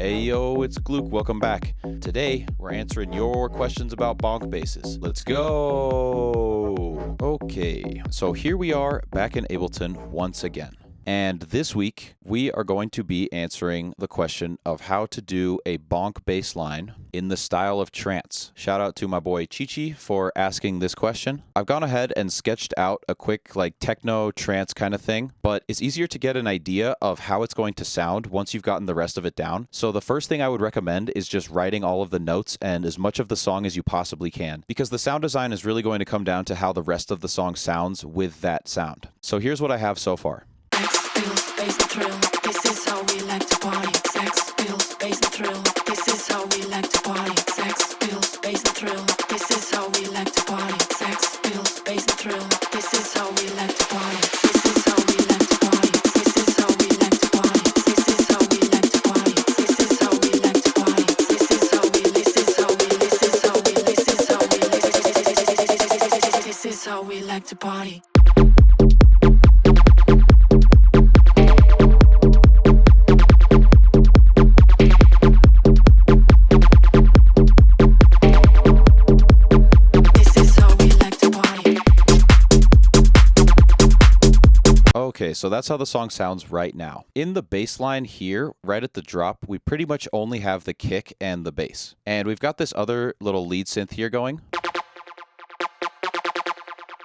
Hey yo, it's Gluke, welcome back. Today, we're answering your questions about bonk basses. Let's go! Okay, so here we are back in Ableton once again. And this week, we are going to be answering the question of how to do a bonk bass line in the style of trance. Shout out to my boy Chichi for asking this question. I've gone ahead and sketched out a quick techno trance kind of thing, but it's easier to get an idea of how it's going to sound once you've gotten the rest of it down. So the first thing I would recommend is just writing all of the notes and as much of the song as you possibly can, because the sound design is really going to come down to how the rest of the song sounds with that sound. So here's what I have so far. Bass and thrill, this is how we like to party. Sex, pills, bass and thrill, this is how we like to party. Sex, pills, bass and thrill, this is how we like to party. Sex, pills, bass and thrill, this is how we like to party. This is how we like to party. This is how we like to party. This is how we like to party. This is how we like to party. This is how we this is how we this is how we this is how we this is how we like to party. Okay, so that's how the song sounds right now. In the bass line here, right at the drop, we pretty much only have the kick and the bass. And we've got this other little lead synth here going.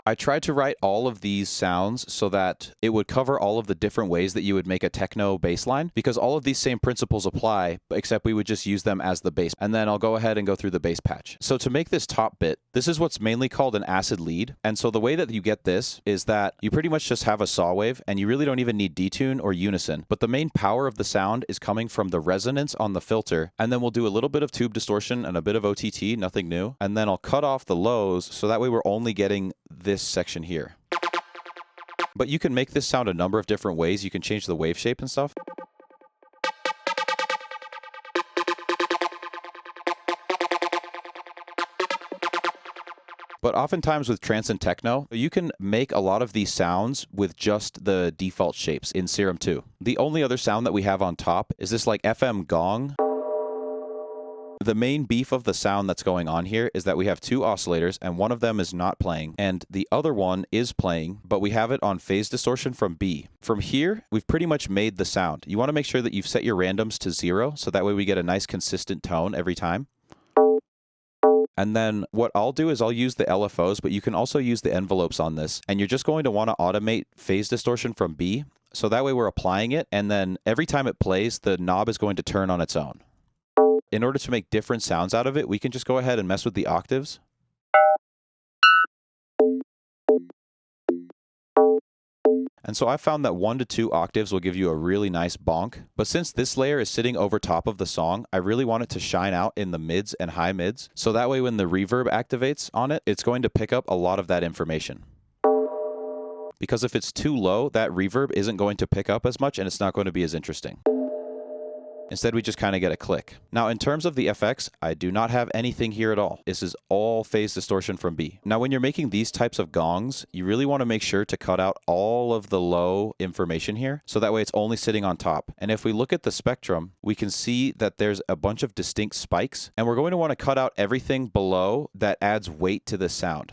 I tried to write all of these sounds so that it would cover all of the different ways that you would make a techno bass line, because all of these same principles apply, except we would just use them as the bass. And then I'll go ahead and go through the bass patch. So to make this top bit, this is what's mainly called an acid lead. And so the way that you get this is that you pretty much just have a saw wave, and you really don't even need detune or unison. But the main power of the sound is coming from the resonance on the filter. And then we'll do a little bit of tube distortion and a bit of OTT, nothing new. And then I'll cut off the lows, so that way we're only getting this section here. But you can make this sound a number of different ways. You can change the wave shape and stuff. But oftentimes with trance and techno, you can make a lot of these sounds with just the default shapes in Serum 2. The only other sound that we have on top is this FM gong. The main beef of the sound that's going on here is that we have two oscillators, and one of them is not playing, and the other one is playing, but we have it on phase distortion from B. From here, we've pretty much made the sound. You want to make sure that you've set your randoms to 0, so that way we get a nice consistent tone every time. And then what I'll do is I'll use the LFOs, but you can also use the envelopes on this, and you're just going to want to automate phase distortion from B, so that way we're applying it, and then every time it plays, the knob is going to turn on its own. In order to make different sounds out of it, we can just go ahead and mess with the octaves. And so I found that 1 to 2 octaves will give you a really nice bonk. But since this layer is sitting over top of the song, I really want it to shine out in the mids and high mids. So that way when the reverb activates on it, it's going to pick up a lot of that information. Because if it's too low, that reverb isn't going to pick up as much and it's not going to be as interesting. Instead, we just kind of get a click. Now, in terms of the FX, I do not have anything here at all. This is all phase distortion from B. Now, when you're making these types of gongs, you really want to make sure to cut out all of the low information here, so that way it's only sitting on top. And if we look at the spectrum, we can see that there's a bunch of distinct spikes, and we're going to want to cut out everything below that adds weight to the sound.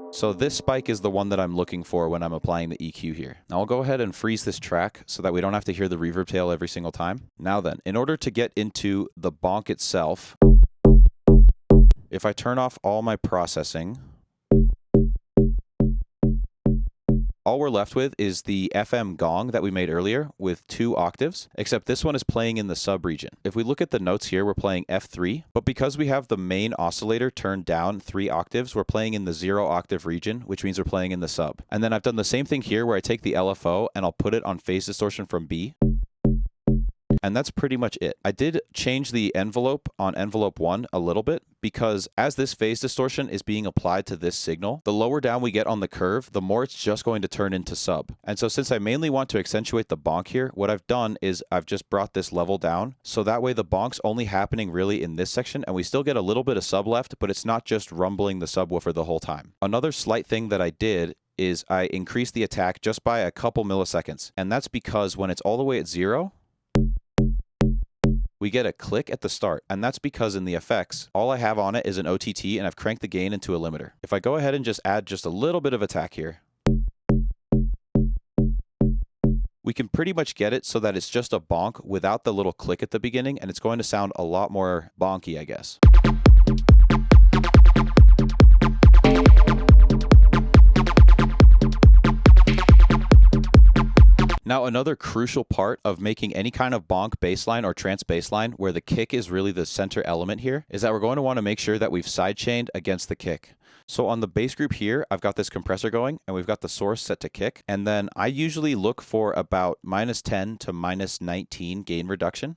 So this spike is the one that I'm looking for when I'm applying the EQ here. Now I'll go ahead and freeze this track so that we don't have to hear the reverb tail every single time. Now then, in order to get into the bonk itself, if I turn off all my processing, all we're left with is the FM gong that we made earlier with 2 octaves, except this one is playing in the sub region. If we look at the notes here, we're playing F3, but because we have the main oscillator turned down 3 octaves, we're playing in the 0 octave region, which means we're playing in the sub. And then I've done the same thing here where I take the LFO and I'll put it on phase distortion from B. And that's pretty much it. I did change the envelope on envelope 1 a little bit, because as this phase distortion is being applied to this signal, the lower down we get on the curve, the more it's just going to turn into sub. And so since I mainly want to accentuate the bonk here, what I've done is I've just brought this level down, so that way the bonk's only happening really in this section, and we still get a little bit of sub left, but it's not just rumbling the subwoofer the whole time. Another slight thing that I did is I increase the attack just by a couple milliseconds. And that's because when it's all the way at 0, we get a click at the start, and that's because in the effects, all I have on it is an OTT, and I've cranked the gain into a limiter. If I go ahead and just add just a little bit of attack here, we can pretty much get it so that it's just a bonk without the little click at the beginning, and it's going to sound a lot more bonky, I guess. Now, another crucial part of making any kind of bonk bassline or trance bassline where the kick is really the center element here is that we're going to want to make sure that we've sidechained against the kick. So on the bass group here, I've got this compressor going and we've got the source set to kick. And then I usually look for about -10 to -19 gain reduction.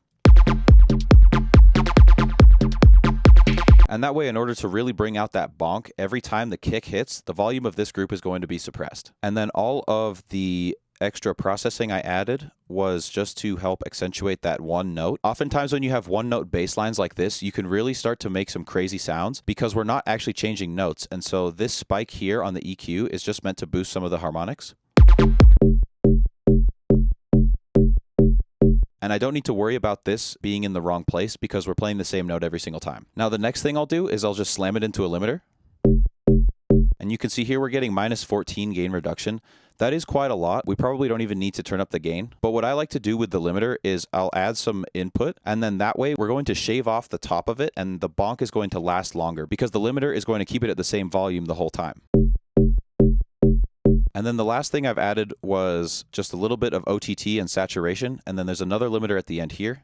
And that way, in order to really bring out that bonk, every time the kick hits, the volume of this group is going to be suppressed. And then all of the extra processing I added was just to help accentuate that one note. Oftentimes when you have one note bass lines like this, you can really start to make some crazy sounds because we're not actually changing notes. And so this spike here on the EQ is just meant to boost some of the harmonics. And I don't need to worry about this being in the wrong place because we're playing the same note every single time. Now the next thing I'll do is I'll just slam it into a limiter. And you can see here we're getting -14 gain reduction. That is quite a lot. We probably don't even need to turn up the gain. But what I like to do with the limiter is I'll add some input, and then that way we're going to shave off the top of it, and the bonk is going to last longer because the limiter is going to keep it at the same volume the whole time. And then the last thing I've added was just a little bit of OTT and saturation, and then there's another limiter at the end here.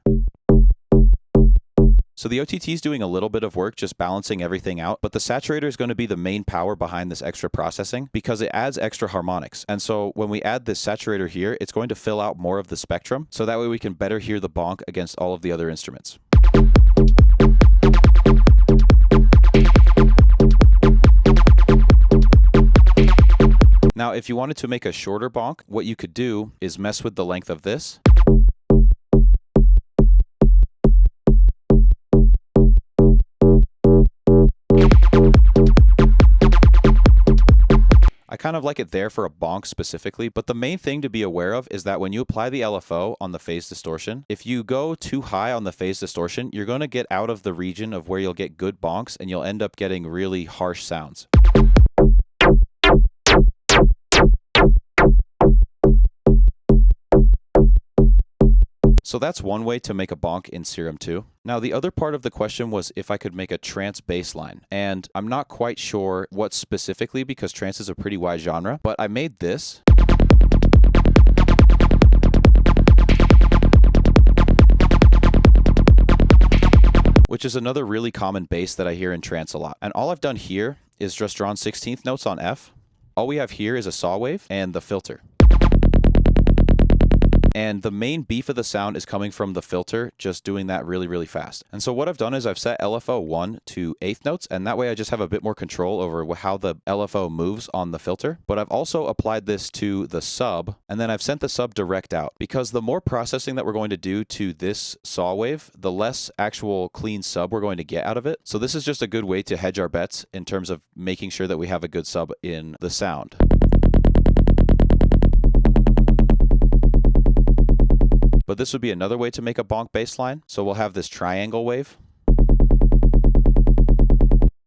So the OTT is doing a little bit of work just balancing everything out, but the saturator is going to be the main power behind this extra processing because it adds extra harmonics. And so when we add this saturator here, it's going to fill out more of the spectrum, so that way we can better hear the bonk against all of the other instruments. Now, if you wanted to make a shorter bonk, what you could do is mess with the length of this. I kind of like it there for a bonk specifically, but the main thing to be aware of is that when you apply the LFO on the phase distortion, if you go too high on the phase distortion, you're going to get out of the region of where you'll get good bonks and you'll end up getting really harsh sounds. So that's one way to make a bonk in Serum 2. Now, the other part of the question was if I could make a trance bass line. And I'm not quite sure what specifically because trance is a pretty wide genre, but I made this. Which is another really common bass that I hear in trance a lot. And all I've done here is just drawn 16th notes on F. All we have here is a saw wave and the filter. And the main beef of the sound is coming from the filter, just doing that really, really fast. And so what I've done is I've set LFO 1 to 8th notes, and that way I just have a bit more control over how the LFO moves on the filter. But I've also applied this to the sub, and then I've sent the sub direct out. Because the more processing that we're going to do to this saw wave, the less actual clean sub we're going to get out of it. So this is just a good way to hedge our bets in terms of making sure that we have a good sub in the sound. But this would be another way to make a bonk bass line. So we'll have this triangle wave.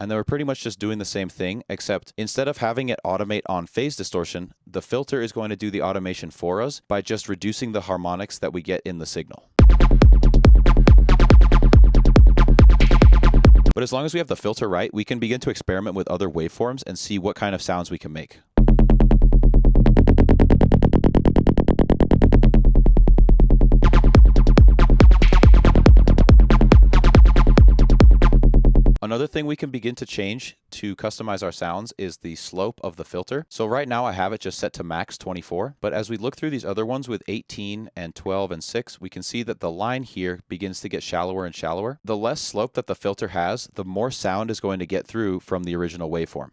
And then we're pretty much just doing the same thing, except instead of having it automate on phase distortion, the filter is going to do the automation for us by just reducing the harmonics that we get in the signal. But as long as we have the filter right, we can begin to experiment with other waveforms and see what kind of sounds we can make. Another thing we can begin to change to customize our sounds is the slope of the filter. So right now I have it just set to max 24, but as we look through these other ones with 18 and 12 and 6, we can see that the line here begins to get shallower and shallower. The less slope that the filter has, the more sound is going to get through from the original waveform.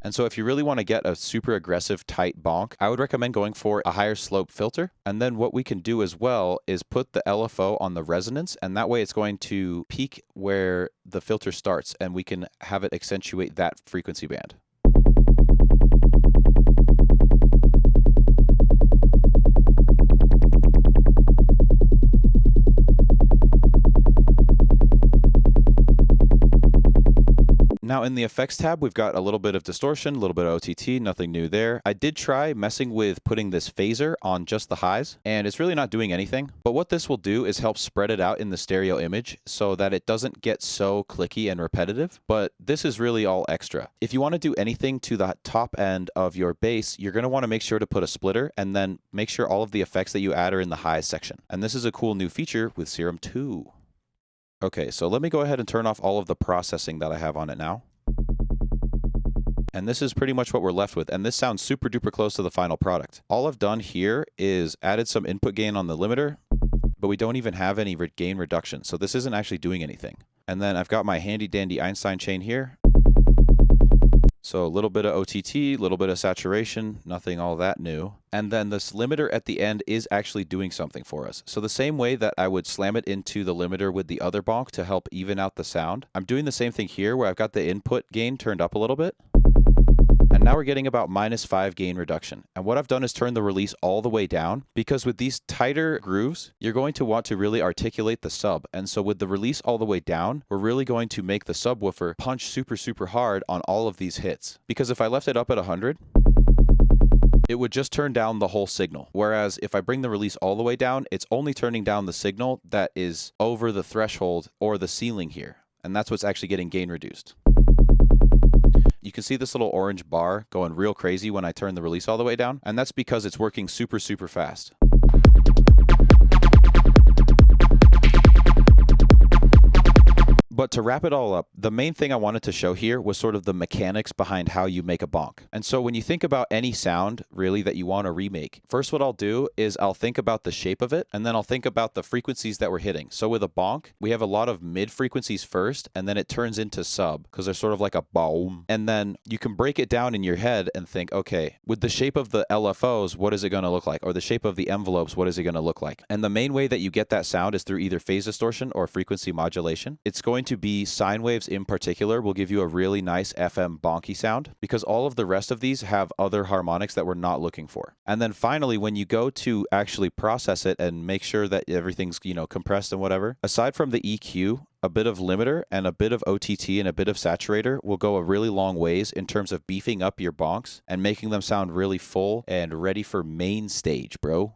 And so if you really want to get a super aggressive tight bonk, I would recommend going for a higher slope filter. And then what we can do as well is put the LFO on the resonance, and that way it's going to peak where the filter starts, and we can have it accentuate that frequency band. Now in the effects tab, we've got a little bit of distortion, a little bit of OTT, nothing new there. I did try messing with putting this phaser on just the highs, and it's really not doing anything. But what this will do is help spread it out in the stereo image so that it doesn't get so clicky and repetitive. But this is really all extra. If you want to do anything to the top end of your bass, you're going to want to make sure to put a splitter, and then make sure all of the effects that you add are in the highs section. And this is a cool new feature with Serum 2. Okay, so let me go ahead and turn off all of the processing that I have on it now. And this is pretty much what we're left with. And this sounds super duper close to the final product. All I've done here is added some input gain on the limiter, but we don't even have any gain reduction. So this isn't actually doing anything. And then I've got my handy dandy Einstein chain here. So a little bit of OTT, a little bit of saturation, nothing all that new. And then this limiter at the end is actually doing something for us. So the same way that I would slam it into the limiter with the other bonk to help even out the sound, I'm doing the same thing here where I've got the input gain turned up a little bit. And now we're getting about -5 gain reduction. And what I've done is turn the release all the way down, because with these tighter grooves, you're going to want to really articulate the sub. And so with the release all the way down, we're really going to make the subwoofer punch super, super hard on all of these hits. Because if I left it up at 100, it would just turn down the whole signal. Whereas if I bring the release all the way down, it's only turning down the signal that is over the threshold or the ceiling here. And that's what's actually getting gain reduced. You can see this little orange bar going real crazy when I turn the release all the way down, and that's because it's working super, super fast. But to wrap it all up, the main thing I wanted to show here was sort of the mechanics behind how you make a bonk. And so when you think about any sound, really, that you want to remake, first what I'll do is I'll think about the shape of it, and then I'll think about the frequencies that we're hitting. So with a bonk, we have a lot of mid frequencies first, and then it turns into sub, because they're sort of like a boom. And then you can break it down in your head and think, okay, with the shape of the LFOs, what is it going to look like? Or the shape of the envelopes, what is it going to look like? And the main way that you get that sound is through either phase distortion or frequency modulation. It's going to be sine waves in particular will give you a really nice FM bonky sound, because all of the rest of these have other harmonics that we're not looking for. And then finally, when you go to actually process it and make sure that everything's, compressed and whatever, aside from the EQ, a bit of limiter and a bit of OTT and a bit of saturator will go a really long ways in terms of beefing up your bonks and making them sound really full and ready for main stage, bro.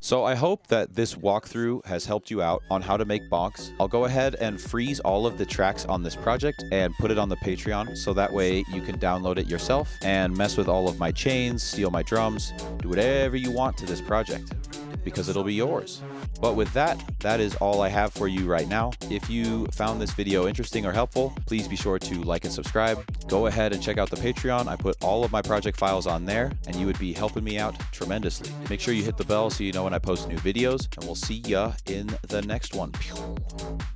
So I hope that this walkthrough has helped you out on how to make bonks. I'll go ahead and freeze all of the tracks on this project and put it on the Patreon, so that way you can download it yourself and mess with all of my chains, steal my drums, do whatever you want to this project, because it'll be yours. But with that, that is all I have for you right now. If you found this video interesting or helpful, please be sure to like and subscribe. Go ahead and check out the Patreon. I put all of my project files on there, and you would be helping me out tremendously. Make sure you hit the bell so you know when I post new videos, and we'll see ya in the next one.